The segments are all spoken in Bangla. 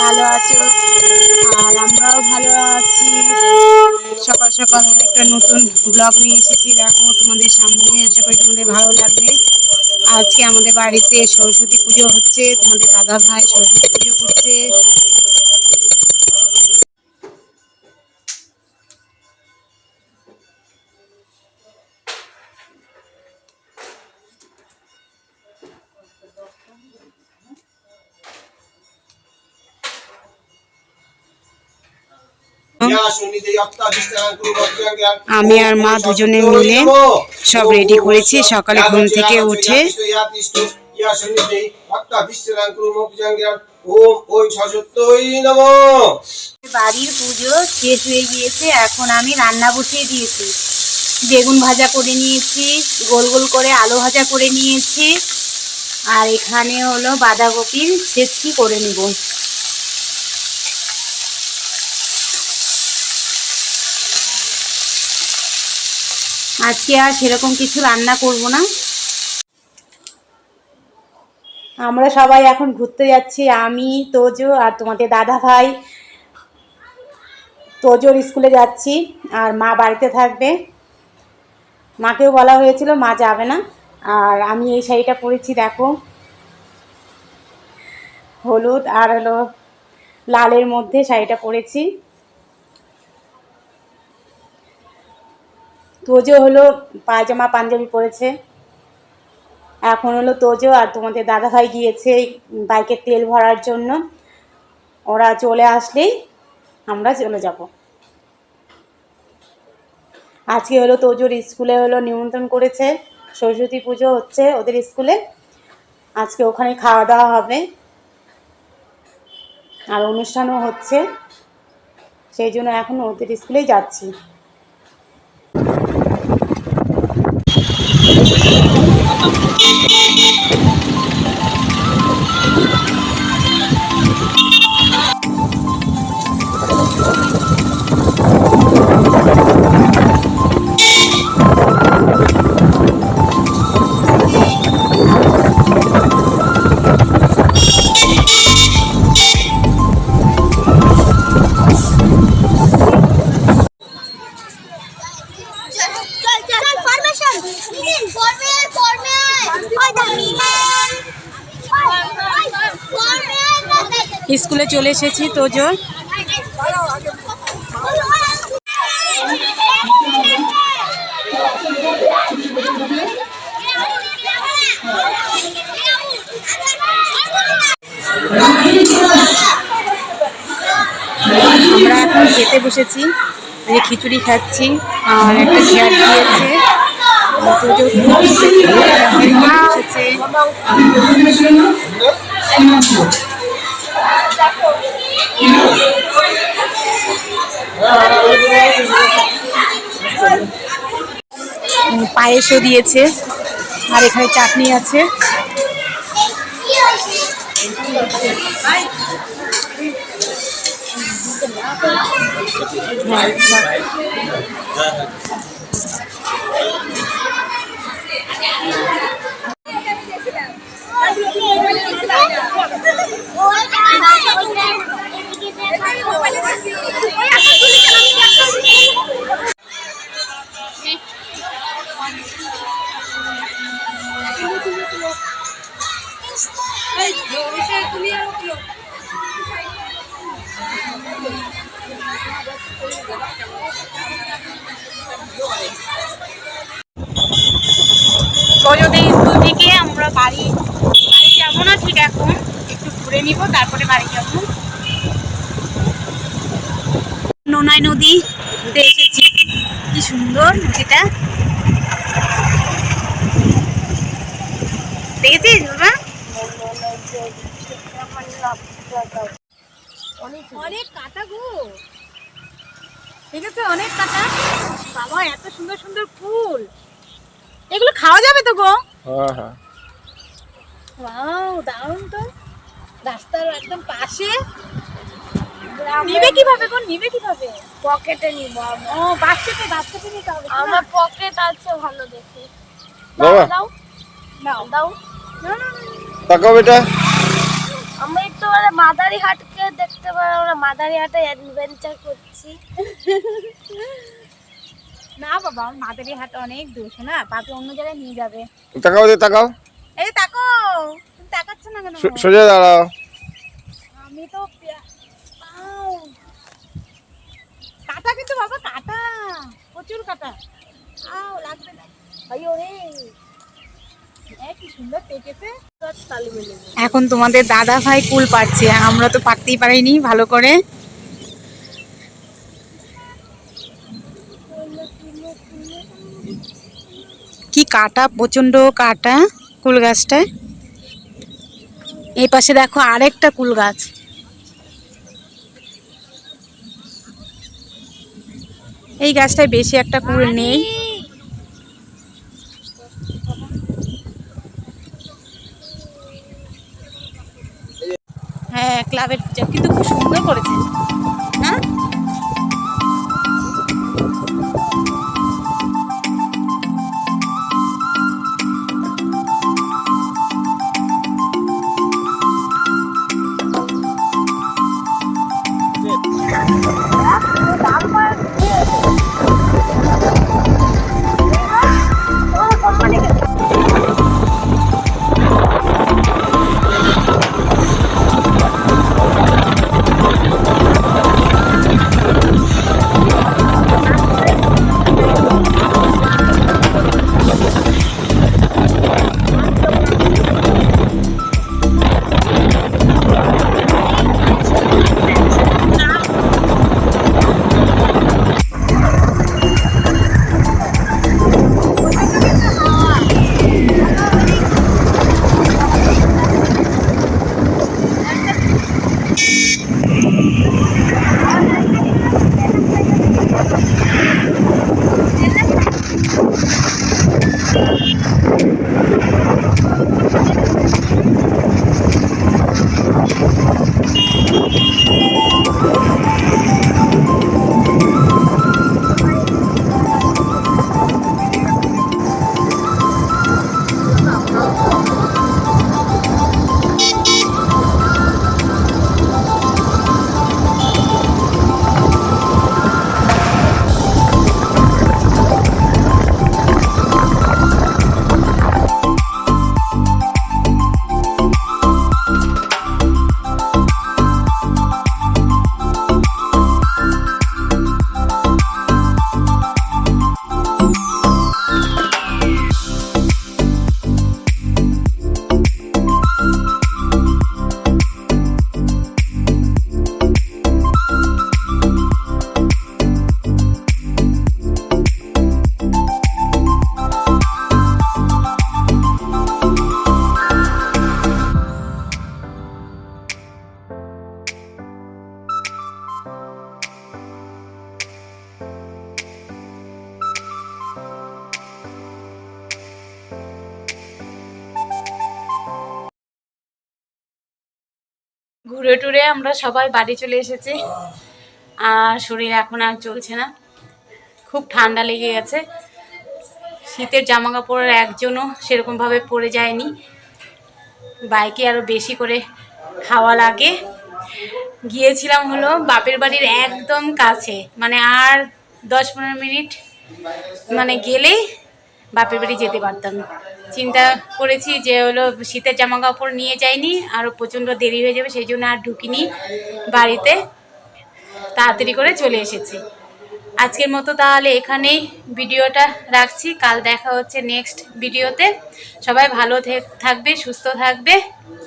ভালো আছো আর আমরাও ভালো আছি। সকাল সকাল একটা নতুন ব্লগ নিয়ে এসেছি, দেখো তোমাদের সামনে। আশা করি তোমাদের ভালো লাগবে। আজকে আমাদের বাড়িতে সরস্বতী পুজো হচ্ছে, তোমাদের দাদা ভাই সরস্বতী পুজো করছে। আমি আর মা দুজনে মিলে সব রেডি করেছি সকালে ঘুম থেকে উঠে। বাড়ির পুজো শেষ হয়ে গিয়েছে, এখন আমি রান্না বসিয়ে দিয়েছি। বেগুন ভাজা করে নিয়েছি, গোল গোল করে আলু ভাজা করে নিয়েছি, আর এখানে হলো বাঁধাকপির ছেঁচকি করে নিব। আজকে আর সেরকম কিছু রান্না করব না। আমরা সবাই এখন ঘুরতে যাচ্ছি, আমি, তোজো আর তোমাদের দাদা ভাই। তোজোর স্কুলে যাচ্ছি আর মা বাড়িতে থাকবে। মাকেও বলা হয়েছিল, মা যাবে না। আর আমি এই শাড়িটা পরেছি, দেখো, হলুদ আর হলো লালের মধ্যে শাড়িটা পরেছি। তোজো হলো পায়জামা পাঞ্জাবি পরেছে। এখন হলো তোজো আর তোমাদের দাদাভাই গিয়েছে বাইকে তেল ভরার জন্য। ওরা চলে আসলেই আমরা চলে যাব। আজকে হলো তোজোর স্কুলে হলো নিমন্ত্রণ করেছে, সরস্বতী পুজো হচ্ছে ওদের স্কুলে। আজকে ওখানে খাওয়া দাওয়া হবে আর অনুষ্ঠানও হচ্ছে, সেই জন্য এখন ওদের স্কুলেই যাচ্ছি। স্কুলে চলে এসেছি তোজো। আমরা এখন খেতে বসেছি, খিচুড়ি খাচ্ছি আর একটা ঝাল দিয়েছে। পায়েসও দিয়েছে আর এখানে চাটনি আছে। তোজোদের স্কুল থেকে আমরা বাড়ি যাবো না, ঠিক এখন একটু ঘুরে নিব, তারপরে বাড়ি যাবো। নোনাই নদী এসেছি, কি সুন্দর নদীটা, দেখেছিস বাবা? অনেক কাঁটা গো, ঠিক আছে, অনেক কাঁটা। বাবা এত সুন্দর সুন্দর ফুল, এগুলো খাওয়া যাবে তো গো? হ্যাঁ হ্যাঁ, ওয়াও দারুণ তো, রাস্তার একদম পাশে। নিবে কিভাবে গো, নিবে কিভাবে? পকেটে নিব। ও বাস্কেটে, বাস্কেটে নিতে হবে। আমার পকেট আছে ভালো দেখে। বাবা দাও, নাও দাও। না না না, তাকাও বেটা। আমরা একটু মাদারিহাটকে দেখতে পারো আমরা মাদারিহাটে অ্যাডভেঞ্চার করছি। না বাবা, মাদারিহাট অনেক দূর না, পাপি অন্য জায়গায় নিয়ে যাবে। তাকাও দে, তাকাও। এই তাকাও, তুমি তাকাচ্ছ না কেন? সোজা দাঁড়াও। আমি তো কাটা, কিন্তু বাবা কাটা, প্রচুর কাটা। আও লাগবে না ভাই, ওরে কি সুন্দর পেকেছে। এখন তোমাদের দাদা ভাই কুল পাড়ছে, আমরা তো পারতেই পারিনি ভালো করে। কি কাটা, প্রচন্ড কাটা কুল গাছটায়। এই পাশে দেখো আরেকটা কুল গাছ। এই গাছটায় বেশি একটা কুল নেই। হ্যাঁ, ক্লাবের পূজা কিন্তু খুব সুন্দর করেছে না? ঘুরে টুরে আমরা সবাই বাড়ি চলে এসেছি, আর শরীর এখন আর চলছে না, খুব ঠান্ডা লেগে গেছে। শীতের জামা কাপড় একজনও সেরকমভাবে পরে যায়নি, বাইকে আরও বেশি করে হাওয়া লাগে। গিয়েছিলাম হলো বাপের বাড়ির একদম কাছে, মানে আর 10-15 মিনিট মানে গেলেই বাপের বাড়ি যেতে পারতাম। চিন্তা করেছি যে হলো শীতের জামা কাপড় নিয়ে যাইনি, আরও প্রচণ্ড দেরি হয়ে যাবে, সেই জন্য আর ঢুকিনি বাড়িতে, তাড়াতাড়ি করে চলে এসেছি। আজকের মতো তাহলে এখানেই ভিডিওটা রাখছি, কাল দেখা হচ্ছে নেক্সট ভিডিওতে। সবাই ভালো থাকবে, সুস্থ থাকবে,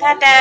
টাটা।